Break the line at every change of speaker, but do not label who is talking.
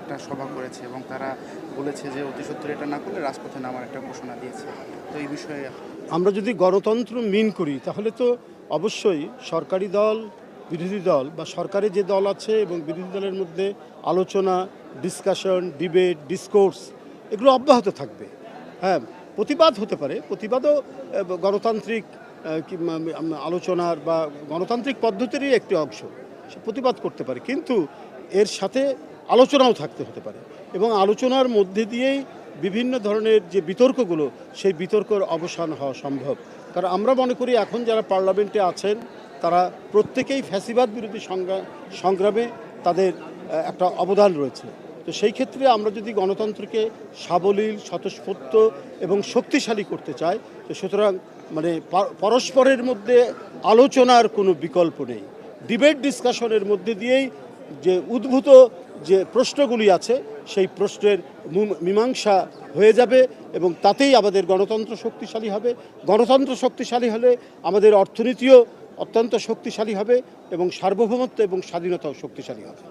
একটা সভা করেছে এবং তারা বলেছে যে অতি সত্বর এটা না করলে রাজপথে নামার একটা ঘোষণা দিয়েছে। তো এই বিষয়ে
আমরা যদি গণতন্ত্র মিন করি তাহলে তো অবশ্যই সরকারি দল, বিরোধী দল বা সরকারে যে দল আছে এবং বিরোধী দলের মধ্যে আলোচনা, ডিসকাশন, ডিবেট, ডিসকোর্স এগুলো অব্যাহত থাকবে। হ্যাঁ, প্রতিবাদ হতে পারে, প্রতিবাদও গণতান্ত্রিক আলোচনার বা গণতান্ত্রিক পদ্ধতিরই একটি অংশ, সে প্রতিবাদ করতে পারে, কিন্তু এর সাথে আলোচনাও থাকতে হতে পারে এবং আলোচনার মধ্যে দিয়েই বিভিন্ন ধরনের যে বিতর্কগুলো সেই বিতর্কের অবসান হওয়া সম্ভব। কারণ আমরা মনে করি এখন যারা পার্লামেন্টে আছেন তারা প্রত্যেকেই ফ্যাসিবাদ বিরোধী সংগ্রামে তাদের একটা অবদান রয়েছে। তো সেই ক্ষেত্রে আমরা যদি গণতন্ত্রকে সাবলীল, স্বতঃস্ফূর্ত এবং শক্তিশালী করতে চাই, তো সুতরাং মানে পরস্পরের মধ্যে আলোচনার কোনো বিকল্প নেই। ডিবেট ডিসকাশনের মধ্যে দিয়েই যে উদ্ভূত যে প্রশ্নগুলি আছে সেই প্রশ্নের মীমাংসা হয়ে যাবে এবং তাতেই আমাদের গণতন্ত্র শক্তিশালী হবে। গণতন্ত্র শক্তিশালী হলে আমাদের অর্থনীতিও অত্যন্ত শক্তিশালী হবে এবং সার্বভৌমত্ব এবং স্বাধীনতাও শক্তিশালী হবে।